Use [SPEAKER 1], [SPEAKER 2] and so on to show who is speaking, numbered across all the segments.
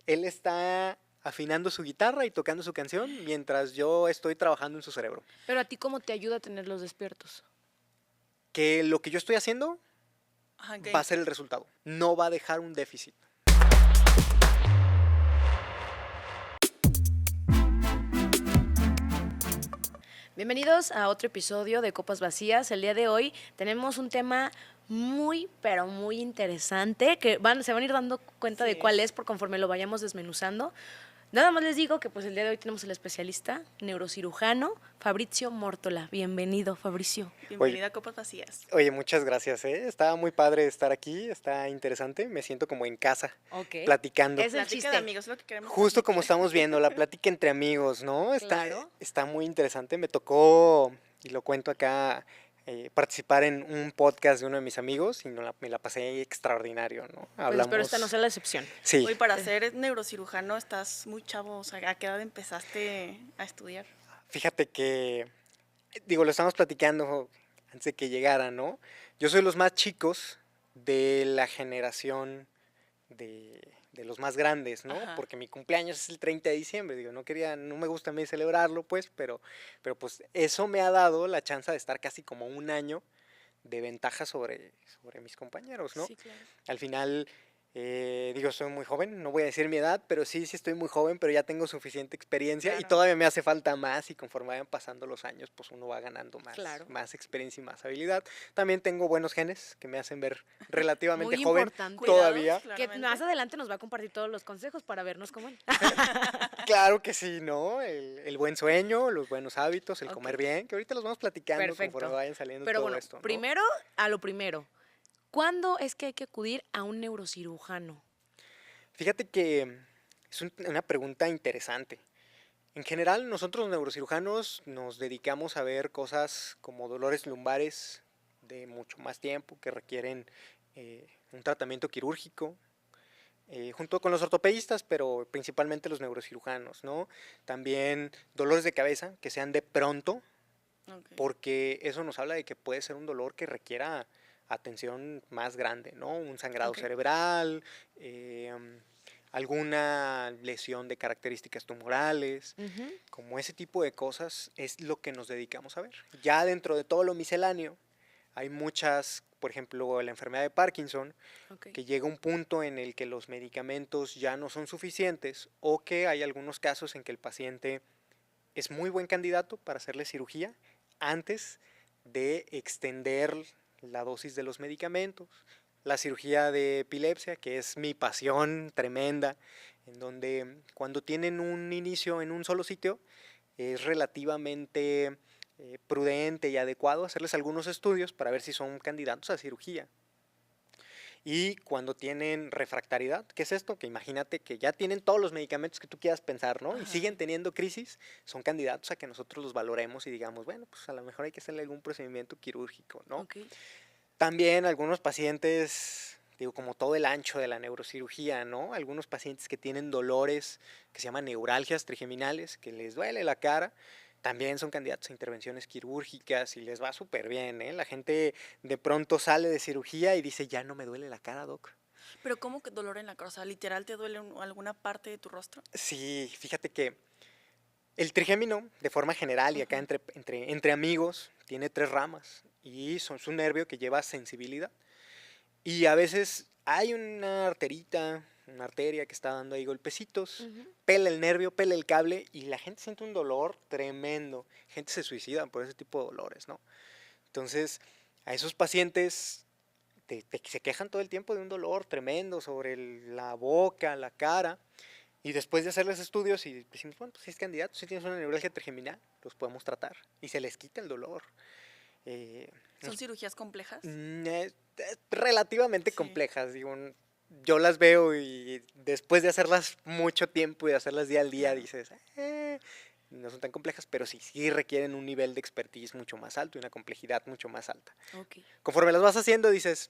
[SPEAKER 1] Él está afinando su guitarra y tocando su canción mientras yo estoy trabajando en su cerebro.
[SPEAKER 2] Pero a ti, ¿cómo te ayuda a tenerlos despiertos?
[SPEAKER 1] Que lo que yo estoy haciendo
[SPEAKER 3] Ajá, ok.
[SPEAKER 1] va a ser el resultado. No va a dejar un déficit.
[SPEAKER 2] Bienvenidos a otro episodio de Copas Vacías. El día de hoy tenemos un tema muy, pero muy interesante que se van a ir dando cuenta de
[SPEAKER 3] Sí.
[SPEAKER 2] cuál es por conforme lo vayamos desmenuzando. Nada más les digo que pues el día de hoy tenemos el especialista neurocirujano Fabrizio Mórtola. Bienvenido, Fabricio.
[SPEAKER 3] Bienvenida a Copas Vacías.
[SPEAKER 1] Oye, muchas gracias, ¿eh? Está muy padre estar aquí, está interesante. Me siento como en casa,
[SPEAKER 2] Ok.
[SPEAKER 1] platicando.
[SPEAKER 2] Es el
[SPEAKER 3] Plática
[SPEAKER 2] chiste.
[SPEAKER 3] de amigos, es lo que queremos.
[SPEAKER 1] Justo como estamos viendo, la plática entre amigos, ¿no?
[SPEAKER 2] Claro.
[SPEAKER 1] Está muy interesante. Me tocó, y lo cuento acá, participar en un podcast de uno de mis amigos y me la pasé extraordinario, ¿no?
[SPEAKER 2] Pues espero esta no sea la excepción.
[SPEAKER 1] Sí,
[SPEAKER 3] Hoy para ser neurocirujano estás muy chavo, o sea, ¿a qué edad empezaste a estudiar?
[SPEAKER 1] fíjate que, digo, lo estamos platicando antes de que llegara, ¿no? Yo soy los más chicos de la generación de los más grandes, ¿no?
[SPEAKER 3] Ajá.
[SPEAKER 1] Porque mi cumpleaños es el 30 de diciembre, digo, no me gusta a mí celebrarlo, pues, pero pues eso me ha dado la chance de estar casi como un año de ventaja sobre mis compañeros, ¿no?
[SPEAKER 2] Sí, claro.
[SPEAKER 1] Al final, digo, soy muy joven, no voy a decir mi edad, pero sí estoy muy joven, pero ya tengo suficiente experiencia y
[SPEAKER 3] Claro.
[SPEAKER 1] todavía me hace falta más y conforme vayan pasando los años, pues uno va ganando
[SPEAKER 2] Claro.
[SPEAKER 1] más experiencia y más habilidad. También tengo buenos genes que me hacen ver relativamente
[SPEAKER 2] Muy
[SPEAKER 1] joven
[SPEAKER 2] importante.
[SPEAKER 1] todavía.
[SPEAKER 3] Cuidados,
[SPEAKER 2] Que
[SPEAKER 3] claramente.
[SPEAKER 2] más adelante nos va a compartir todos los consejos para vernos como él.
[SPEAKER 1] Claro que sí, ¿no? El buen sueño, los buenos hábitos, el
[SPEAKER 2] Ok.
[SPEAKER 1] comer bien, que ahorita los vamos platicando
[SPEAKER 2] Perfecto.
[SPEAKER 1] conforme vayan saliendo
[SPEAKER 2] Pero
[SPEAKER 1] todo
[SPEAKER 2] bueno,
[SPEAKER 1] esto, ¿no?
[SPEAKER 2] primero a lo primero. ¿Cuándo es que hay que acudir a un neurocirujano?
[SPEAKER 1] Fíjate que es una pregunta interesante. En general, nosotros los neurocirujanos nos dedicamos a ver cosas como dolores lumbares de mucho más tiempo que requieren un tratamiento quirúrgico, junto con los ortopedistas, pero principalmente los neurocirujanos, ¿no? También dolores de cabeza que sean de pronto,
[SPEAKER 3] Ok.
[SPEAKER 1] porque eso nos habla de que puede ser un dolor que requiera atención más grande, ¿no? Un sangrado
[SPEAKER 2] Ok.
[SPEAKER 1] cerebral, alguna lesión de características tumorales,
[SPEAKER 2] Ujú.
[SPEAKER 1] como ese tipo de cosas es lo que nos dedicamos a ver. Ya dentro de todo lo misceláneo hay muchas, por ejemplo, la enfermedad de Parkinson,
[SPEAKER 2] Ok.
[SPEAKER 1] que llega un punto en el que los medicamentos ya no son suficientes o que hay algunos casos en que el paciente es muy buen candidato para hacerle cirugía antes de extender la dosis de los medicamentos. La cirugía de epilepsia, que es mi pasión tremenda, en donde cuando tienen un inicio en un solo sitio, es relativamente prudente y adecuado hacerles algunos estudios para ver si son candidatos a cirugía. Y cuando tienen refractariedad, ¿qué es esto? Que imagínate que ya tienen todos los medicamentos que tú quieras pensar, ¿no? Y
[SPEAKER 3] Ajá.
[SPEAKER 1] siguen teniendo crisis, son candidatos a que nosotros los valoremos y digamos, bueno, pues a lo mejor hay que hacerle algún procedimiento quirúrgico, ¿no?
[SPEAKER 2] Ok.
[SPEAKER 1] También algunos pacientes, digo, como todo el ancho de la neurocirugía, ¿no? Algunos pacientes que tienen dolores que se llaman neuralgias trigeminales, que les duele la cara, también son candidatos a intervenciones quirúrgicas y les va súper bien, ¿eh? La gente de pronto sale de cirugía y dice, ya no me duele la cara, doc.
[SPEAKER 3] Pero ¿cómo que dolor en la cara? O sea, ¿literal te duele alguna parte de tu rostro?
[SPEAKER 1] Sí, fíjate que el trigémino, de forma general y acá
[SPEAKER 3] Ujú.
[SPEAKER 1] entre amigos, tiene 3 ramas y es un nervio que lleva sensibilidad. Y a veces hay una arterita, una arteria que está dando ahí golpecitos,
[SPEAKER 2] Ujú.
[SPEAKER 1] pela el nervio, pela el cable y la gente siente un dolor tremendo. Gente se suicida por ese tipo de dolores, ¿no? Entonces, a esos pacientes se quejan todo el tiempo de un dolor tremendo sobre la boca, la cara. Y después de hacerles estudios y decimos, bueno, pues si es candidato, si tienes una neuralgia trigeminal, los podemos tratar. Y se les quita el dolor. Eh,
[SPEAKER 3] ¿Son cirugías complejas?
[SPEAKER 1] Relativamente
[SPEAKER 3] Sí.
[SPEAKER 1] complejas, digo, yo las veo y después de hacerlas mucho tiempo y de hacerlas día al día
[SPEAKER 3] Claro.
[SPEAKER 1] dices, no son tan complejas, pero sí requieren un nivel de expertise mucho más alto y una complejidad mucho más alta.
[SPEAKER 2] Ok.
[SPEAKER 1] Conforme las vas haciendo dices,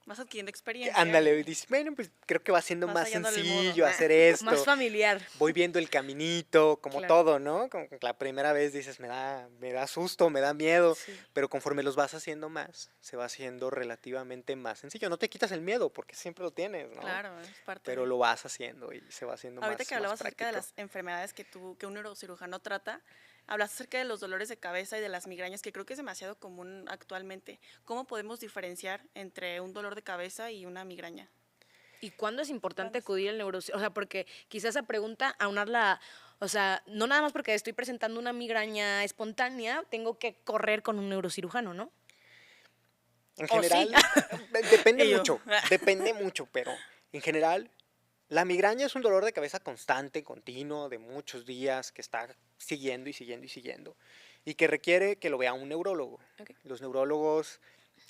[SPEAKER 3] Vas adquiriendo experiencia.
[SPEAKER 1] Ándale, y
[SPEAKER 3] y
[SPEAKER 1] dices, bueno, pues creo que va siendo
[SPEAKER 3] vas
[SPEAKER 1] más
[SPEAKER 3] hallándole el modo.
[SPEAKER 1] sencillo hacer esto.
[SPEAKER 2] Más familiar.
[SPEAKER 1] Voy viendo el caminito, como
[SPEAKER 2] Claro.
[SPEAKER 1] todo, ¿no? Como que la primera vez dices, me da susto, me da miedo,
[SPEAKER 2] Sí.
[SPEAKER 1] pero conforme los vas haciendo más, se va haciendo relativamente más sencillo. No te quitas el miedo, porque siempre lo tienes, ¿no?
[SPEAKER 3] Claro, es parte
[SPEAKER 1] Pero
[SPEAKER 3] de...
[SPEAKER 1] lo vas haciendo y se va haciendo
[SPEAKER 3] Ahorita que
[SPEAKER 1] más
[SPEAKER 3] hablabas acerca de
[SPEAKER 1] práctico.
[SPEAKER 3] las enfermedades que un neurocirujano trata, hablaste acerca de los dolores de cabeza y de las migrañas, que creo que es demasiado común actualmente. ¿Cómo podemos diferenciar entre un dolor de cabeza y una migraña?
[SPEAKER 2] ¿Y cuándo es importante
[SPEAKER 3] ¿Cuándo es?
[SPEAKER 2] acudir al neurocirujano? O sea, porque quizás esa pregunta, aunarla, o sea, no nada más porque estoy presentando una migraña espontánea, tengo que correr con un neurocirujano, ¿no?
[SPEAKER 1] En
[SPEAKER 2] ¿O sí?
[SPEAKER 1] general, depende
[SPEAKER 3] Y yo.
[SPEAKER 1] mucho, pero en general, la migraña es un dolor de cabeza constante, continuo, de muchos días, que está siguiendo y siguiendo y siguiendo, y que requiere que lo vea un neurólogo.
[SPEAKER 2] Ok.
[SPEAKER 1] Los neurólogos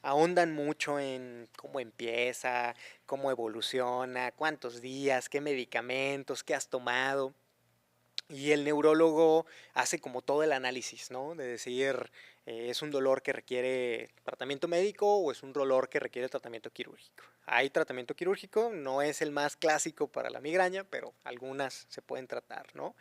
[SPEAKER 1] ahondan mucho en cómo empieza, cómo evoluciona, cuántos días, qué medicamentos, qué has tomado. Y el neurólogo hace como todo el análisis, ¿no? De decir, ¿es un dolor que requiere tratamiento médico o es un dolor que requiere tratamiento quirúrgico? Hay tratamiento quirúrgico, no es el más clásico para la migraña, pero algunas se pueden tratar, ¿no?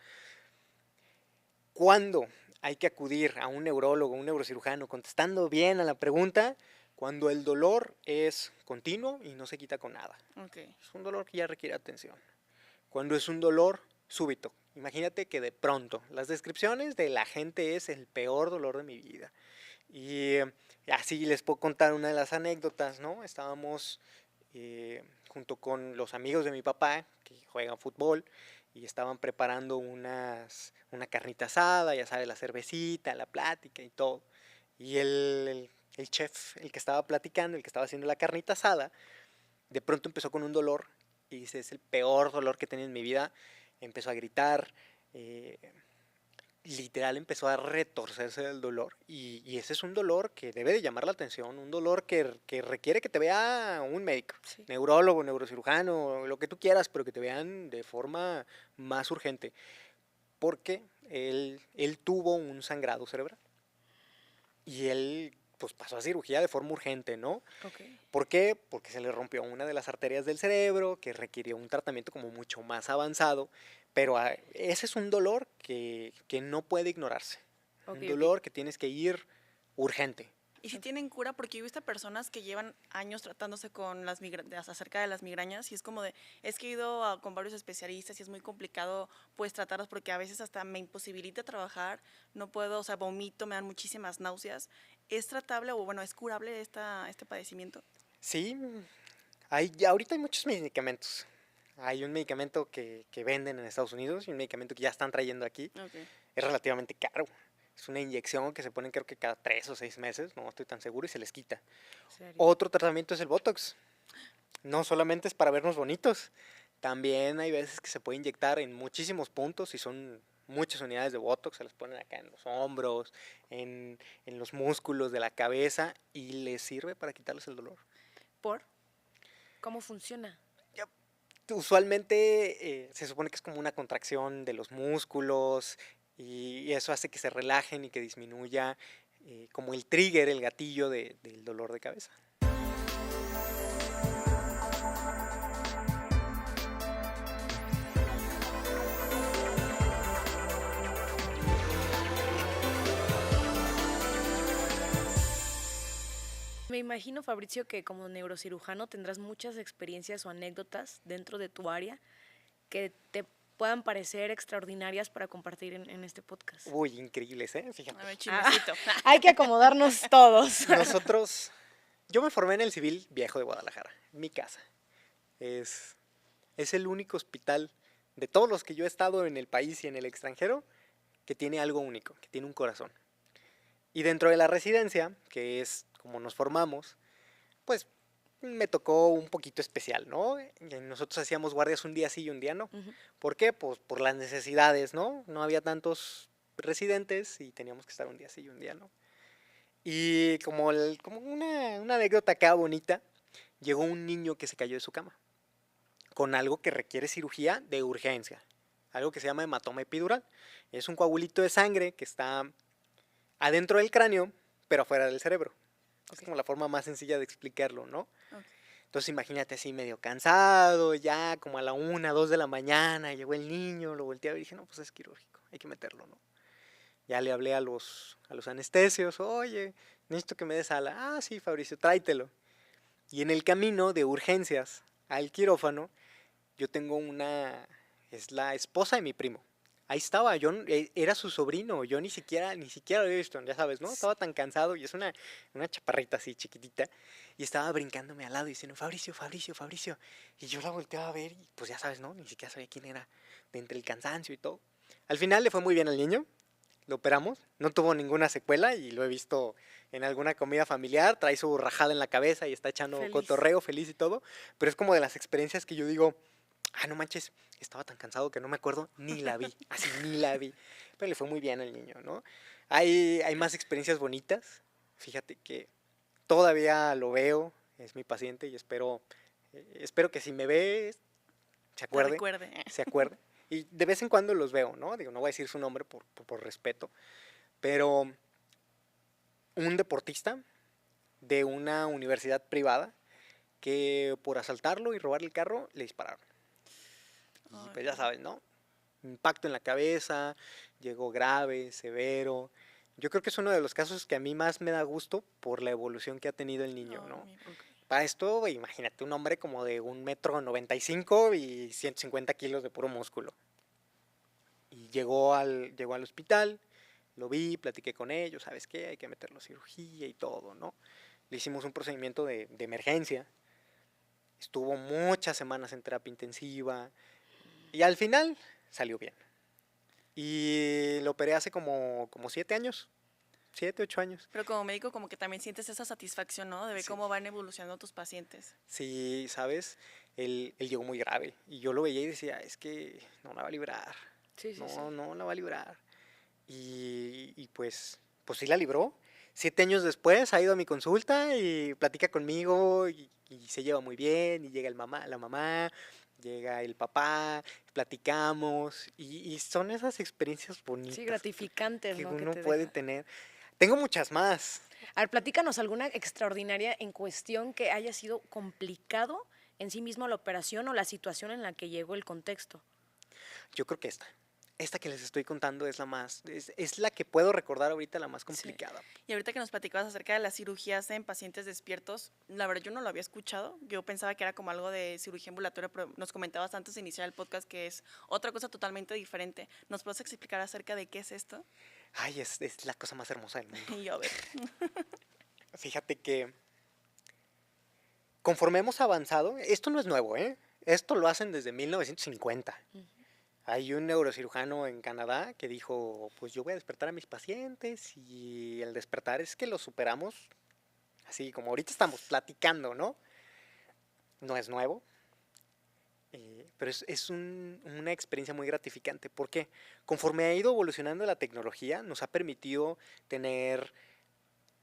[SPEAKER 1] ¿Cuándo hay que acudir a un neurólogo, un neurocirujano? Contestando bien a la pregunta, cuando el dolor es continuo y no se quita con nada.
[SPEAKER 3] Ok.
[SPEAKER 1] Es un dolor que ya requiere atención. Cuando es un dolor súbito, imagínate que de pronto, las descripciones de la gente es el peor dolor de mi vida. Y así les puedo contar una de las anécdotas, ¿no? Estábamos junto con los amigos de mi papá, que juegan fútbol, y estaban preparando una carnita asada, ya sabes, la cervecita, la plática y todo. Y el chef, el que estaba platicando, el que estaba haciendo la carnita asada, de pronto empezó con un dolor y dice, es el peor dolor que he tenido en mi vida. Empezó a gritar, literal empezó a retorcerse del dolor. Y ese es un dolor que debe de llamar la atención, un dolor que requiere que te vea un médico,
[SPEAKER 2] Sí.
[SPEAKER 1] neurólogo, neurocirujano, lo que tú quieras, pero que te vean de forma más urgente. Porque él tuvo un sangrado cerebral. Y él pues pasó a cirugía de forma urgente, ¿no?
[SPEAKER 2] Ok.
[SPEAKER 1] ¿Por qué? Porque se le rompió una de las arterias del cerebro, que requirió un tratamiento como mucho más avanzado, pero ese es un dolor que no puede ignorarse,
[SPEAKER 2] Ok,
[SPEAKER 1] un
[SPEAKER 2] ok.
[SPEAKER 1] dolor que tienes que ir urgente.
[SPEAKER 3] Y si tienen cura, porque yo he visto personas que llevan años tratándose con acerca de las migrañas y es como de, es que he ido con varios especialistas y es muy complicado pues tratarlos porque a veces hasta me imposibilita trabajar, no puedo, o sea, vomito, me dan muchísimas náuseas. ¿Es tratable o bueno, es curable este padecimiento?
[SPEAKER 1] Sí, ahorita hay muchos medicamentos. Hay un medicamento que venden en Estados Unidos y un medicamento que ya están trayendo aquí.
[SPEAKER 3] Okay.
[SPEAKER 1] Es relativamente caro. Es una inyección que se ponen creo que cada 3 o 6 meses, no estoy tan seguro, y se les quita.
[SPEAKER 2] ¿Serio?
[SPEAKER 1] Otro tratamiento es el Botox. No solamente es para vernos bonitos, también hay veces que se puede inyectar en muchísimos puntos y son muchas unidades de Botox, se las ponen acá en los hombros, en los músculos de la cabeza y les sirve para quitarles el dolor.
[SPEAKER 2] ¿Por? ¿Cómo funciona?
[SPEAKER 1] Usualmente se supone que es como una contracción de los músculos y eso hace que se relajen y que disminuya como el trigger, el gatillo del dolor de cabeza.
[SPEAKER 2] Me imagino, Fabricio, que como neurocirujano tendrás muchas experiencias o anécdotas dentro de tu área que te puedan parecer extraordinarias para compartir en este podcast.
[SPEAKER 1] Uy, increíbles, ¿eh? Fíjate.
[SPEAKER 3] A ver, chismecito.
[SPEAKER 2] Hay que acomodarnos todos.
[SPEAKER 1] Nosotros, yo me formé en el Civil Viejo de Guadalajara, mi casa. Es el único hospital de todos los que yo he estado en el país y en el extranjero que tiene algo único, que tiene un corazón. Y dentro de la residencia, que es como nos formamos, pues me tocó un poquito especial, ¿no? Nosotros hacíamos guardias un día sí y un día no.
[SPEAKER 2] Ujú.
[SPEAKER 1] ¿Por qué? Pues por las necesidades, ¿no? No había tantos residentes y teníamos que estar un día sí y un día no. Y como una anécdota acá bonita, llegó un niño que se cayó de su cama con algo que requiere cirugía de urgencia, algo que se llama hematoma epidural. Es un coagulito de sangre que está adentro del cráneo, pero afuera del cerebro. Es
[SPEAKER 2] Ok.
[SPEAKER 1] como la forma más sencilla de explicarlo, ¿no?
[SPEAKER 3] Ok.
[SPEAKER 1] Entonces imagínate así medio cansado, ya como a la 1, 2 de la mañana, llegó el niño, lo volteé a ver y dije, no, pues es quirúrgico, hay que meterlo, ¿no? Ya le hablé a los anestesios, oye, necesito que me des ala. Ah, sí, Fabricio, tráetelo. Y en el camino de urgencias al quirófano, yo tengo es la esposa de mi primo. Ahí estaba, era su sobrino, yo ni siquiera lo había visto, ya sabes, ¿no? Estaba tan cansado y es una chaparrita así chiquitita y estaba brincándome al lado y diciendo, Fabricio, Fabricio, Fabricio. Y yo la volteaba a ver y pues ya sabes, ¿no? Ni siquiera sabía quién era, de entre el cansancio y todo. Al final le fue muy bien al niño, lo operamos, no tuvo ninguna secuela y lo he visto en alguna comida familiar, trae su rajada en la cabeza y está echando
[SPEAKER 2] Feliz.
[SPEAKER 1] cotorreo, feliz y todo, pero es como de las experiencias que yo digo, no manches, estaba tan cansado que no me acuerdo, ni la vi, así ni la vi, pero le fue muy bien al niño, ¿no? Hay más experiencias bonitas, fíjate que todavía lo veo, es mi paciente y espero que si me ve se
[SPEAKER 3] Te
[SPEAKER 1] acuerde,
[SPEAKER 3] recuerde.
[SPEAKER 1] se acuerde. Y de vez en cuando los veo, ¿no? Digo, no voy a decir su nombre por respeto, pero un deportista de una universidad privada que por asaltarlo y robarle el carro le dispararon. Y
[SPEAKER 3] Ay,
[SPEAKER 1] pues ya
[SPEAKER 3] no.
[SPEAKER 1] sabes, ¿no? Impacto en la cabeza, llegó grave, severo. Yo creo que es uno de los casos que a mí más me da gusto por la evolución que ha tenido el niño,
[SPEAKER 3] Ay,
[SPEAKER 1] ¿no?
[SPEAKER 3] ok.
[SPEAKER 1] Para esto, imagínate un hombre como de 1,95 m y 150 kilos de puro músculo. Y llegó al hospital, lo vi, platiqué con ellos, ¿sabes qué? Hay que meterlo a cirugía y todo, ¿no? Le hicimos un procedimiento de emergencia. Estuvo muchas semanas en terapia intensiva y al final salió bien. Y lo operé hace como 7 años, 7, 8 años.
[SPEAKER 3] Pero como médico como que también sientes esa satisfacción, ¿no? De ver
[SPEAKER 1] Sí.
[SPEAKER 3] cómo van evolucionando tus pacientes.
[SPEAKER 1] Sí, ¿sabes? Él llegó muy grave y yo lo veía y decía, es que no la va a librar,
[SPEAKER 2] Sí, sí, sí.
[SPEAKER 1] no la va a librar. Y pues sí la libró. 7 años después ha ido a mi consulta y platica conmigo y se lleva muy bien y llega la mamá, llega el papá, platicamos y son esas experiencias bonitas
[SPEAKER 2] Sí, gratificantes,
[SPEAKER 1] que
[SPEAKER 2] ¿no? Que
[SPEAKER 1] uno
[SPEAKER 2] te
[SPEAKER 1] puede
[SPEAKER 2] deja.
[SPEAKER 1] tener. Tengo muchas más.
[SPEAKER 2] A ver, platícanos alguna extraordinaria en cuestión que haya sido complicado en sí mismo la operación o la situación en la que llegó el contexto.
[SPEAKER 1] Yo creo que esta que les estoy contando es la que puedo recordar ahorita la más
[SPEAKER 2] Sí.
[SPEAKER 1] complicada.
[SPEAKER 3] Y ahorita que nos platicabas acerca de las cirugías en pacientes despiertos, la verdad yo no lo había escuchado. Yo pensaba que era como algo de cirugía ambulatoria, pero nos comentabas antes de iniciar el podcast que es otra cosa totalmente diferente. ¿Nos puedes explicar acerca de qué es esto?
[SPEAKER 1] Ay, es la cosa más hermosa del mundo.
[SPEAKER 3] Y yo, a ver.
[SPEAKER 1] Fíjate que conforme hemos avanzado, esto no es nuevo, ¿eh? Esto lo hacen desde 1950. Hay un neurocirujano en Canadá que dijo, pues yo voy a despertar a mis pacientes y el despertar es que los superamos, así como ahorita estamos platicando, ¿no? No es nuevo, pero es una experiencia muy gratificante porque conforme ha ido evolucionando la tecnología, nos ha permitido tener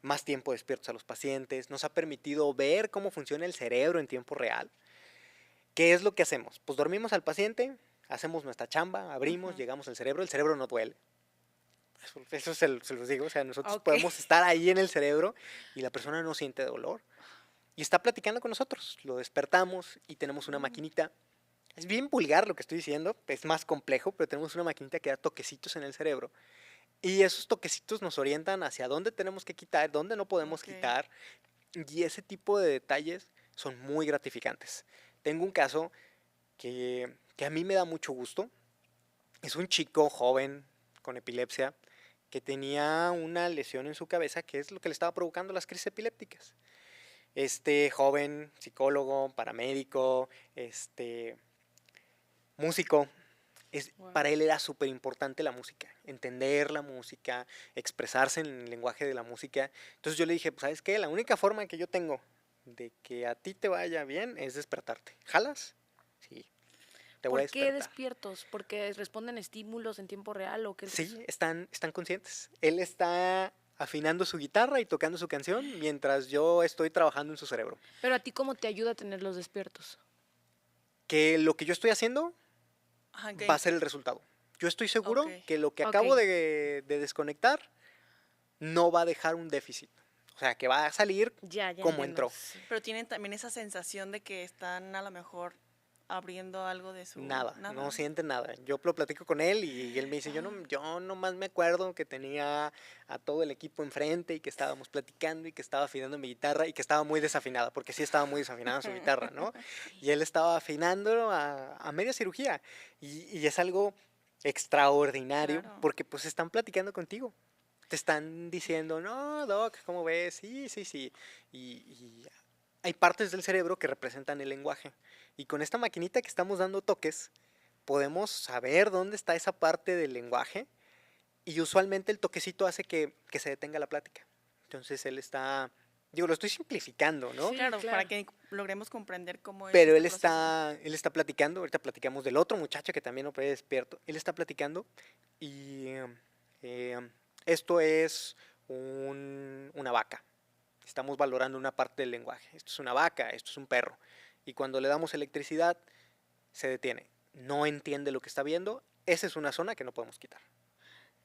[SPEAKER 1] más tiempo despiertos a los pacientes, nos ha permitido ver cómo funciona el cerebro en tiempo real. ¿Qué es lo que hacemos? Pues dormimos al paciente, hacemos nuestra chamba, abrimos, llegamos al cerebro, el cerebro no duele. Eso se los digo, o sea, nosotros
[SPEAKER 2] Ok.
[SPEAKER 1] podemos estar ahí en el cerebro y la persona no siente dolor. Y está platicando con nosotros, lo despertamos y tenemos una maquinita. Es bien vulgar lo que estoy diciendo, es más complejo, pero tenemos una maquinita que da toquecitos en el cerebro. Y esos toquecitos nos orientan hacia dónde tenemos que quitar, dónde no podemos
[SPEAKER 3] Ok.
[SPEAKER 1] quitar. Y ese tipo de detalles son muy gratificantes. Tengo un caso que a mí me da mucho gusto. Es un chico joven con epilepsia que tenía una lesión en su cabeza que es lo que le estaba provocando las crisis epilépticas. Este joven psicólogo, paramédico, músico,
[SPEAKER 2] Wow.
[SPEAKER 1] para él era súper importante la música, entender la música, expresarse en el lenguaje de la música. Entonces yo le dije, pues ¿sabes qué? La única forma que yo tengo de que a ti te vaya bien es despertarte. ¿Jalas? Sí, te voy a
[SPEAKER 2] ¿Por qué
[SPEAKER 1] despertar.
[SPEAKER 2] despiertos? ¿Porque responden estímulos en tiempo real o qué es eso?
[SPEAKER 1] Sí, están conscientes. Él está afinando su guitarra y tocando su canción mientras yo estoy trabajando en su cerebro.
[SPEAKER 2] Pero a ti, ¿cómo te ayuda a tenerlos despiertos?
[SPEAKER 1] Que lo que yo estoy haciendo
[SPEAKER 3] Ajá,
[SPEAKER 1] va a ser el resultado. Yo estoy seguro
[SPEAKER 3] Ok.
[SPEAKER 1] que lo que
[SPEAKER 2] Ok.
[SPEAKER 1] acabo de desconectar no va a dejar un déficit O sea, que va a salir
[SPEAKER 2] Ya
[SPEAKER 1] como
[SPEAKER 2] entiendo,
[SPEAKER 1] entró.
[SPEAKER 2] sí.
[SPEAKER 3] Pero tienen también esa sensación de que están a lo mejor abriendo algo de su...
[SPEAKER 1] Nada, no siente nada. Yo lo platico con él y él me dice, yo nomás me acuerdo que tenía a todo el equipo enfrente y que estábamos platicando y que estaba afinando mi guitarra y que estaba muy desafinada, porque sí estaba muy desafinada su guitarra, ¿no? Y él estaba afinando a media cirugía y es algo extraordinario
[SPEAKER 3] Claro.
[SPEAKER 1] porque pues están platicando contigo. Te están diciendo, no, Doc, ¿cómo ves? Sí, sí, sí. Y hay partes del cerebro que representan el lenguaje. Y con esta maquinita que estamos dando toques, podemos saber dónde está esa parte del lenguaje y usualmente el toquecito hace que se detenga la plática. Entonces él está, digo, lo estoy simplificando, ¿no?
[SPEAKER 2] Sí,
[SPEAKER 3] Claro, para
[SPEAKER 2] claro.
[SPEAKER 3] que logremos comprender cómo es
[SPEAKER 1] Pero
[SPEAKER 3] este proceso.
[SPEAKER 1] él está platicando, ahorita platicamos del otro muchacho que también opera despierto, él está platicando y eh, esto es una vaca. Estamos valorando una parte del lenguaje. Esto es una vaca, esto es un perro. Y cuando le damos electricidad, se detiene. No entiende lo que está viendo. Esa es una zona que no podemos quitar.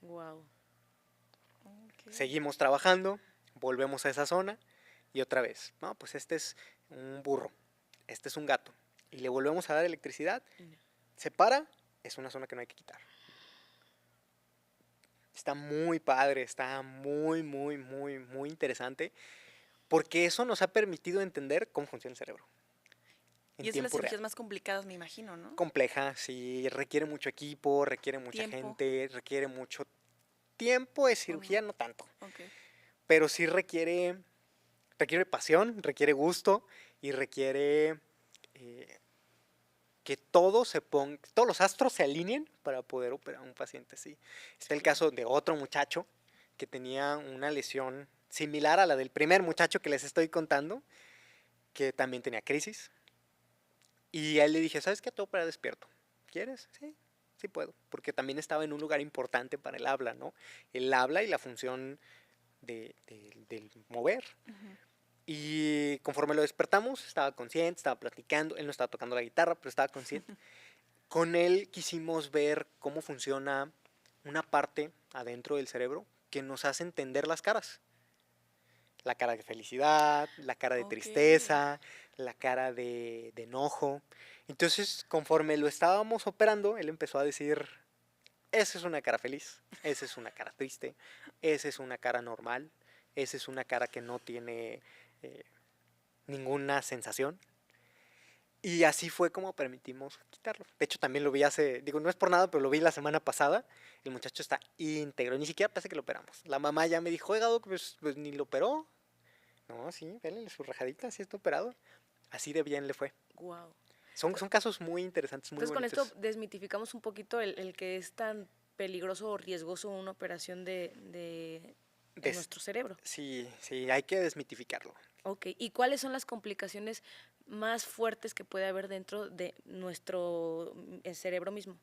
[SPEAKER 2] Wow.
[SPEAKER 3] Ok.
[SPEAKER 1] Seguimos trabajando, volvemos a esa zona y otra vez. No, pues este es un burro, este es un gato. Y le volvemos a dar electricidad. Se para, es una zona que no hay que quitar. Está muy padre, está muy, muy, muy, muy interesante. Porque eso nos ha permitido entender cómo funciona el cerebro. En
[SPEAKER 3] Y es de las
[SPEAKER 1] tiempo
[SPEAKER 3] cirugías
[SPEAKER 1] real.
[SPEAKER 3] más complicadas, me imagino, ¿no?
[SPEAKER 1] Compleja, sí, requiere mucho equipo, requiere mucha
[SPEAKER 3] Tiempo.
[SPEAKER 1] gente, requiere mucho tiempo de
[SPEAKER 3] ¿O
[SPEAKER 1] cirugía,
[SPEAKER 3] no?
[SPEAKER 1] no tanto.
[SPEAKER 3] Ok.
[SPEAKER 1] Pero sí requiere pasión, requiere gusto y requiere que todo se ponga, todos los astros se alineen para poder operar a un paciente así. Está el caso de otro muchacho que tenía una lesión similar a la del primer muchacho que les estoy contando, que también tenía crisis. Y a él le dije, ¿sabes qué? Te voy a operar despierto. ¿Quieres? Sí, sí puedo. Porque también estaba en un lugar importante para el habla, ¿no? El habla y la función del mover.
[SPEAKER 3] Ujú.
[SPEAKER 1] Y conforme lo despertamos, estaba consciente, estaba platicando. Él no estaba tocando la guitarra, pero estaba consciente. Con él quisimos ver cómo funciona una parte adentro del cerebro que nos hace entender las caras. La cara de felicidad, la cara de
[SPEAKER 3] Ok.
[SPEAKER 1] tristeza, la cara de enojo. Entonces, conforme lo estábamos operando, él empezó a decir, esa es una cara feliz, esa es una cara triste, esa es una cara normal, esa es una cara que no tiene ninguna sensación. Y así fue como permitimos quitarlo. De hecho, también lo vi no es por nada, pero lo vi la semana pasada. El muchacho está íntegro, ni siquiera parece que lo operamos. La mamá ya me dijo, oiga, Doc, pues ni lo operó. No, sí, véanle su rajadita, sí está operado. Así de bien le fue.
[SPEAKER 2] Wow.
[SPEAKER 1] Son casos muy interesantes, muy
[SPEAKER 2] Entonces con
[SPEAKER 1] bonitos.
[SPEAKER 2] esto desmitificamos un poquito el que es tan peligroso o riesgoso una operación en
[SPEAKER 1] Des-
[SPEAKER 2] nuestro cerebro.
[SPEAKER 1] Sí, sí, hay que desmitificarlo.
[SPEAKER 2] Ok, ¿y cuáles son las complicaciones más fuertes que puede haber dentro de nuestro cerebro mismo?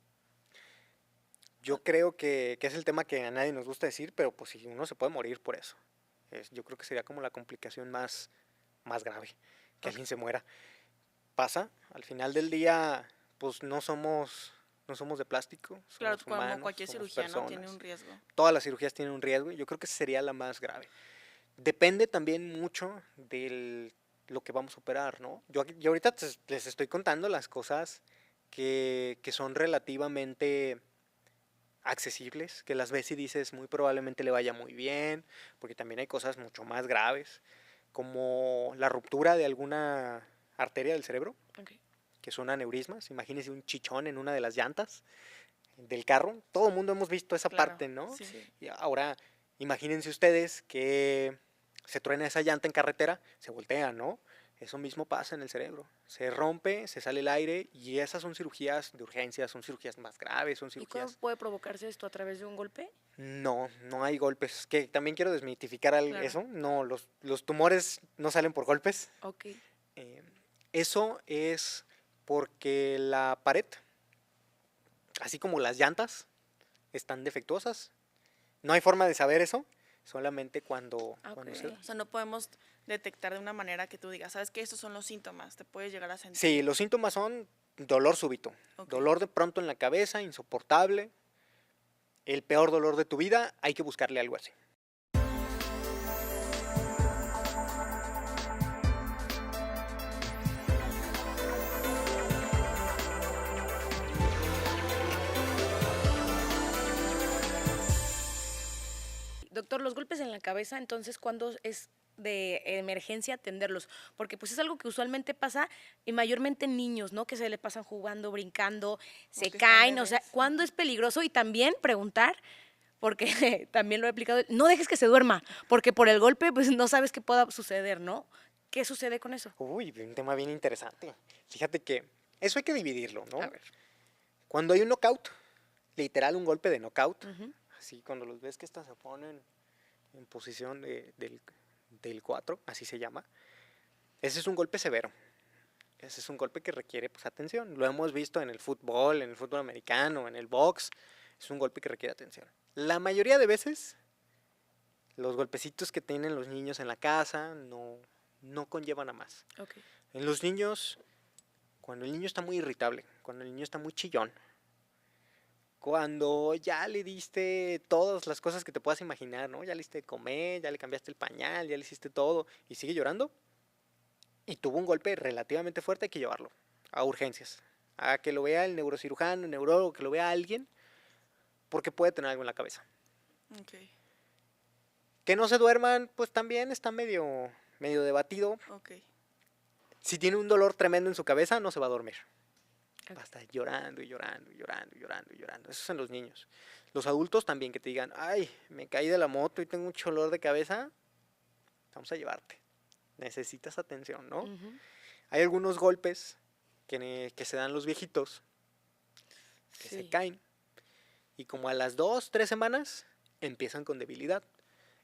[SPEAKER 1] Yo creo que es el tema que a nadie nos gusta decir, pero pues si uno se puede morir por eso. Yo creo que sería como la complicación más grave, que
[SPEAKER 2] Ok.
[SPEAKER 1] alguien se muera. Pasa, al final del día, pues no somos de plástico,
[SPEAKER 3] Claro,
[SPEAKER 1] somos
[SPEAKER 3] como
[SPEAKER 1] humanos,
[SPEAKER 3] cualquier
[SPEAKER 1] somos
[SPEAKER 3] cirugía, ¿no? Tiene
[SPEAKER 1] personas.
[SPEAKER 3] un riesgo.
[SPEAKER 1] Todas las cirugías tienen un riesgo y yo creo que esa sería la más grave. Depende también mucho de lo que vamos a operar, ¿no? Yo ahorita les estoy contando las cosas que son relativamente accesibles, que las ves y dices muy probablemente le vaya muy bien, porque también hay cosas mucho más graves, como la ruptura de alguna arteria del cerebro,
[SPEAKER 2] Ok.
[SPEAKER 1] que son aneurismas. Imagínense un chichón en una de las llantas del carro. Todo el mundo hemos visto esa
[SPEAKER 3] Claro,
[SPEAKER 1] parte, ¿no?
[SPEAKER 3] sí.
[SPEAKER 2] Sí.
[SPEAKER 1] Y ahora, imagínense ustedes que se truena esa llanta en carretera, se voltea, ¿no? Eso mismo pasa en el cerebro. Se rompe, se sale el aire y esas son cirugías de urgencia, son cirugías más graves, son
[SPEAKER 2] ¿Y cómo
[SPEAKER 1] cirugías...
[SPEAKER 2] puede provocarse esto a través de un golpe?
[SPEAKER 1] No, no hay golpes. Que también quiero desmitificar
[SPEAKER 3] Claro.
[SPEAKER 1] eso. No, los tumores no salen por golpes.
[SPEAKER 2] Ok.
[SPEAKER 1] Eh, eso es porque la pared, así como las llantas, están defectuosas. No hay forma de saber eso, solamente cuando
[SPEAKER 2] Ok.
[SPEAKER 1] se...
[SPEAKER 3] O sea, no podemos detectar de una manera que tú digas, ¿sabes qué? Estos son los síntomas, te puedes llegar a sentir.
[SPEAKER 1] Sí, los síntomas son dolor súbito,
[SPEAKER 3] Ok.
[SPEAKER 1] dolor de pronto en la cabeza, insoportable, el peor dolor de tu vida, hay que buscarle algo así.
[SPEAKER 2] doctor, los golpes en la cabeza, entonces, ¿cuándo es de emergencia atenderlos? Porque pues es algo que usualmente pasa y mayormente en niños, ¿no? Que se le pasan jugando, brincando, se
[SPEAKER 3] que están
[SPEAKER 2] caen, o sea,
[SPEAKER 3] bebés.
[SPEAKER 2] ¿cuándo es peligroso? Y también preguntar, porque también lo he aplicado, no dejes que se duerma, porque por el golpe pues no sabes qué pueda suceder, ¿no? ¿Qué sucede con eso?
[SPEAKER 1] Uy, un tema bien interesante. Fíjate que eso hay que dividirlo, ¿no?
[SPEAKER 2] A ver.
[SPEAKER 1] Cuando hay un knockout, literal un golpe de knockout,
[SPEAKER 2] Ujú.
[SPEAKER 1] así cuando los ves que estas se ponen en posición del 4, así se llama, ese es un golpe severo. Ese es un golpe que requiere pues, atención. Lo hemos visto en el fútbol americano, en el box. Es un golpe que requiere atención. La mayoría de veces, los golpecitos que tienen los niños en la casa no conllevan a más.
[SPEAKER 2] Ok.
[SPEAKER 1] En los niños, cuando el niño está muy irritable, cuando el niño está muy chillón, cuando ya le diste todas las cosas que te puedas imaginar, ¿no? Ya le diste de comer, ya le cambiaste el pañal, ya le hiciste todo y sigue llorando y tuvo un golpe relativamente fuerte, hay que llevarlo a urgencias, a que lo vea el neurocirujano, el neurólogo, que lo vea alguien, porque puede tener algo en la cabeza.
[SPEAKER 3] Ok,
[SPEAKER 1] Que no se duerman, pues también está medio debatido.
[SPEAKER 3] ok.
[SPEAKER 1] Si tiene un dolor tremendo en su cabeza, no se va a dormir.
[SPEAKER 2] Ok.
[SPEAKER 1] Va a estar llorando y llorando y llorando y llorando y llorando. Eso es en los niños. Los adultos también que te digan, ay, me caí de la moto y tengo un dolor de cabeza, vamos a llevarte. Necesitas atención, ¿no?
[SPEAKER 2] Ujú.
[SPEAKER 1] Hay algunos golpes que se dan los viejitos, que se
[SPEAKER 2] Sí.
[SPEAKER 1] caen, y como a las 2, 3 semanas empiezan con debilidad.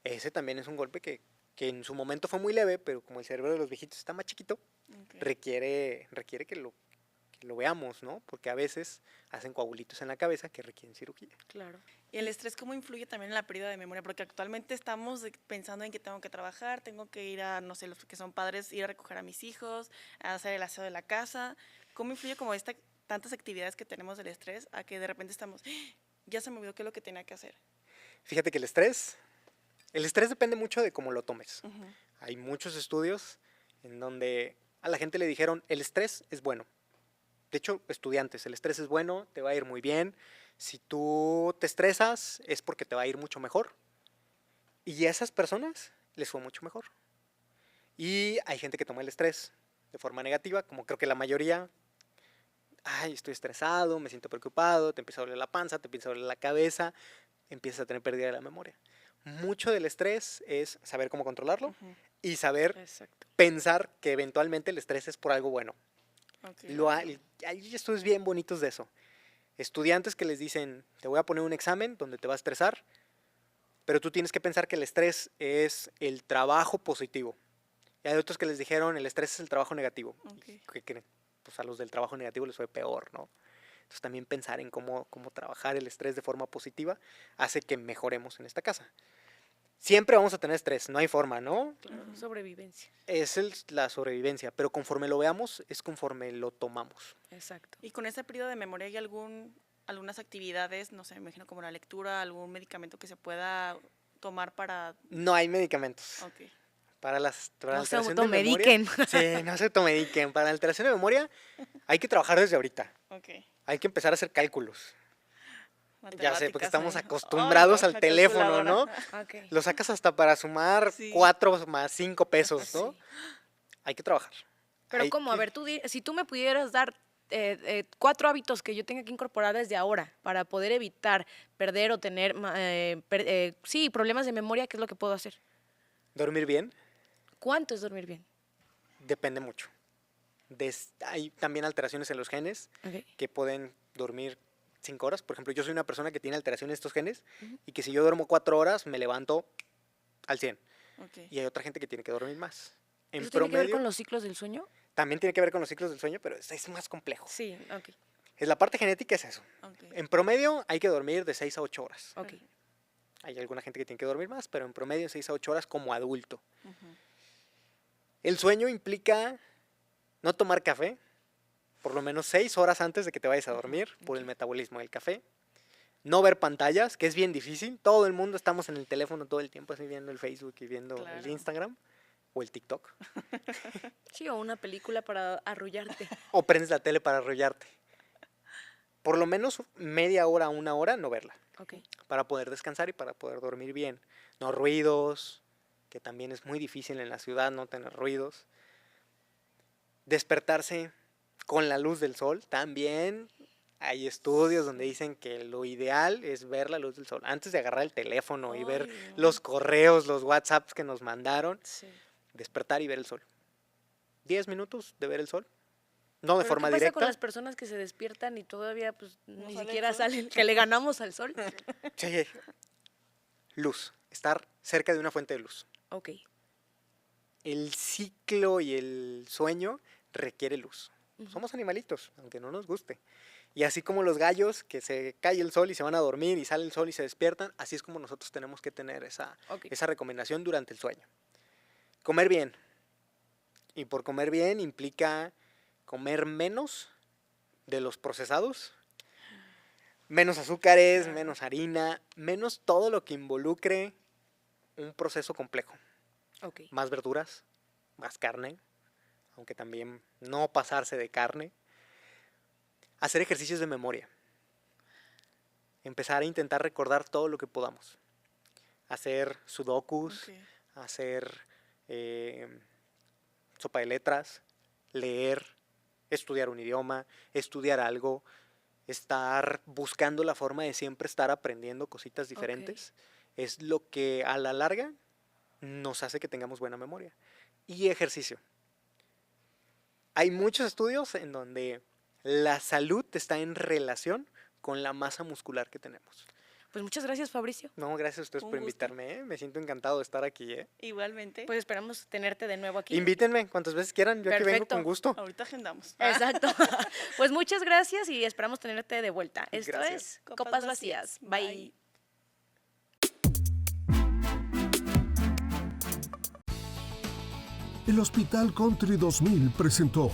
[SPEAKER 1] Ese también es un golpe que en su momento fue muy leve, pero como el cerebro de los viejitos está más chiquito,
[SPEAKER 3] Ok.
[SPEAKER 1] requiere que lo veamos, ¿no? Porque a veces hacen coagulitos en la cabeza que requieren cirugía.
[SPEAKER 2] Claro.
[SPEAKER 3] ¿Y el estrés cómo influye también en la pérdida de memoria? Porque actualmente estamos pensando en que tengo que trabajar, tengo que ir a, no sé, los que son padres, ir a recoger a mis hijos, a hacer el aseo de la casa. ¿Cómo influye como tantas actividades que tenemos del estrés a que de repente estamos, "Ah, ya se me olvidó qué es lo que tenía que hacer"?
[SPEAKER 1] Fíjate que el estrés depende mucho de cómo lo tomes.
[SPEAKER 3] Ujú.
[SPEAKER 1] Hay muchos estudios en donde a la gente le dijeron, el estrés es bueno. De hecho, estudiantes, el estrés es bueno, te va a ir muy bien. Si tú te estresas es porque te va a ir mucho mejor. Y a esas personas les fue mucho mejor. Y hay gente que toma el estrés de forma negativa, como creo que la mayoría. Ay, estoy estresado, me siento preocupado, te empieza a doler la panza, te empieza a doler la cabeza, empiezas a tener pérdida de la memoria. Mucho del estrés es saber cómo controlarlo
[SPEAKER 3] Ujú.
[SPEAKER 1] y saber
[SPEAKER 2] Exacto.
[SPEAKER 1] pensar que eventualmente el estrés es por algo bueno.
[SPEAKER 3] Ok.
[SPEAKER 1] Hay estudios bien bonitos de eso. Estudiantes que les dicen, te voy a poner un examen donde te va a estresar, pero tú tienes que pensar que el estrés es el trabajo positivo. Y hay otros que les dijeron, el estrés es el trabajo negativo.
[SPEAKER 3] Ok.
[SPEAKER 1] ¿Y qué creen? Pues a los del trabajo negativo les fue peor, ¿no? Entonces también pensar en cómo trabajar el estrés de forma positiva hace que mejoremos en esta casa. Siempre vamos a tener estrés, no hay forma, ¿no?
[SPEAKER 2] Claro.
[SPEAKER 3] Ujú.
[SPEAKER 2] Sobrevivencia.
[SPEAKER 1] Es la sobrevivencia, pero conforme lo veamos es conforme lo tomamos.
[SPEAKER 2] Exacto.
[SPEAKER 3] Y con ese periodo de memoria, ¿hay algunas actividades, no sé, me imagino como la lectura, algún medicamento que se pueda tomar para...
[SPEAKER 1] No hay medicamentos.
[SPEAKER 3] Ok.
[SPEAKER 1] Para la
[SPEAKER 2] No se
[SPEAKER 1] alteración de memoria.
[SPEAKER 2] automediquen.
[SPEAKER 1] Sí, no se automediquen. Para la alteración de memoria hay que trabajar desde ahorita.
[SPEAKER 3] Ok.
[SPEAKER 1] Hay que empezar a hacer cálculos. Ya sé, porque
[SPEAKER 3] Matemáticas,
[SPEAKER 1] estamos
[SPEAKER 3] Ay,
[SPEAKER 1] acostumbrados
[SPEAKER 3] no,
[SPEAKER 1] al
[SPEAKER 3] la
[SPEAKER 1] teléfono, ¿no?
[SPEAKER 3] calculadora.
[SPEAKER 2] Ok.
[SPEAKER 1] Lo sacas hasta para sumar
[SPEAKER 3] Sí.
[SPEAKER 1] 4 más 5 pesos, ¿no?
[SPEAKER 2] Sí.
[SPEAKER 1] Hay que trabajar.
[SPEAKER 2] Pero
[SPEAKER 1] Hay
[SPEAKER 2] ¿cómo? A
[SPEAKER 1] que-
[SPEAKER 2] ver, si tú me pudieras dar 4 hábitos que yo tenga que incorporar desde ahora para poder evitar perder o tener, sí, problemas de memoria, ¿qué es lo que puedo hacer?
[SPEAKER 1] Dormir bien
[SPEAKER 2] ¿Cuánto es dormir bien?
[SPEAKER 1] depende mucho. Hay también alteraciones en los genes
[SPEAKER 2] Ok.
[SPEAKER 1] que pueden dormir 5 horas. Por ejemplo, yo soy una persona que tiene alteraciones en estos genes
[SPEAKER 2] Ujú.
[SPEAKER 1] y que si yo duermo 4 horas me levanto al 100.
[SPEAKER 3] Ok.
[SPEAKER 1] Y hay otra gente que tiene que dormir más. En
[SPEAKER 2] ¿Eso tiene que ver
[SPEAKER 1] promedio,
[SPEAKER 2] con los ciclos del sueño?
[SPEAKER 1] también tiene que ver con los ciclos del sueño, pero es más complejo.
[SPEAKER 2] Sí, ok.
[SPEAKER 1] Es la parte genética es eso.
[SPEAKER 3] Ok.
[SPEAKER 1] En promedio hay que dormir de 6 a 8 horas.
[SPEAKER 2] Ok.
[SPEAKER 1] Hay alguna gente que tiene que dormir más, pero en promedio 6 a 8 horas como adulto.
[SPEAKER 3] Ujú.
[SPEAKER 1] El sueño implica no tomar café por lo menos 6 horas antes de que te vayas a dormir por el
[SPEAKER 2] ok.
[SPEAKER 1] metabolismo del café. No ver pantallas, que es bien difícil. Todo el mundo estamos en el teléfono todo el tiempo, así viendo el Facebook y viendo el
[SPEAKER 3] Claro.
[SPEAKER 1] Instagram o el TikTok.
[SPEAKER 2] Sí, o una película para arrullarte.
[SPEAKER 1] O prendes la tele para arrollarte. por lo menos media hora, una hora, no verla,
[SPEAKER 2] Ok.
[SPEAKER 1] para poder descansar y para poder dormir bien. No ruidos, que también es muy difícil en la ciudad no tener ruidos. Despertarse con la luz del sol, también hay estudios donde dicen que lo ideal es ver la luz del sol antes de agarrar el teléfono y ver
[SPEAKER 3] Ay, no.
[SPEAKER 1] los correos, los WhatsApps que nos mandaron.
[SPEAKER 2] Sí.
[SPEAKER 1] Despertar y ver el sol. 10 minutos de ver el sol. No de
[SPEAKER 2] ¿Pero
[SPEAKER 1] forma
[SPEAKER 2] qué pasa
[SPEAKER 1] directa.
[SPEAKER 2] con las personas que se despiertan y todavía pues
[SPEAKER 3] No
[SPEAKER 2] ni
[SPEAKER 3] sale el
[SPEAKER 2] siquiera
[SPEAKER 3] sol?
[SPEAKER 2] salen, que le ganamos al sol?
[SPEAKER 1] Sí. Luz. Estar cerca de una fuente de luz.
[SPEAKER 2] Ok.
[SPEAKER 1] El ciclo y el sueño requiere luz.
[SPEAKER 2] Ujú.
[SPEAKER 1] Somos animalitos, aunque no nos guste. Y así como los gallos, que se cae el sol y se van a dormir y sale el sol y se despiertan, así es como nosotros tenemos que tener esa
[SPEAKER 2] Ok.
[SPEAKER 1] recomendación durante el sueño. Comer bien. Y por comer bien implica comer menos de los procesados, menos azúcares,
[SPEAKER 3] Claro.
[SPEAKER 1] menos harina, menos todo lo que involucre un proceso complejo.
[SPEAKER 2] Ok.
[SPEAKER 1] Más verduras, más carne, aunque también no pasarse de carne. Hacer ejercicios de memoria. Empezar a intentar recordar todo lo que podamos. Hacer sudokus,
[SPEAKER 3] Ok.
[SPEAKER 1] hacer sopa de letras, leer, estudiar un idioma, estudiar algo, estar buscando la forma de siempre estar aprendiendo cositas diferentes, es lo que a la larga nos hace que tengamos buena memoria. Y ejercicio. Hay muchos estudios en donde la salud está en relación con la masa muscular que tenemos.
[SPEAKER 2] Pues muchas gracias, Fabricio.
[SPEAKER 1] No, gracias a ustedes
[SPEAKER 3] Un
[SPEAKER 1] por
[SPEAKER 3] gusto.
[SPEAKER 1] invitarme, ¿eh? Me siento encantado de estar aquí, ¿eh?
[SPEAKER 3] Igualmente.
[SPEAKER 2] Pues esperamos tenerte de nuevo aquí.
[SPEAKER 1] Invítenme cuantas veces quieran, yo aquí vengo
[SPEAKER 2] Perfecto.
[SPEAKER 1] con gusto.
[SPEAKER 3] Ahorita agendamos.
[SPEAKER 2] Exacto. Pues muchas gracias y esperamos tenerte de vuelta. Esto
[SPEAKER 1] Gracias.
[SPEAKER 2] es Copas Vacías. Bye.
[SPEAKER 4] El Hospital Country 2000 presentó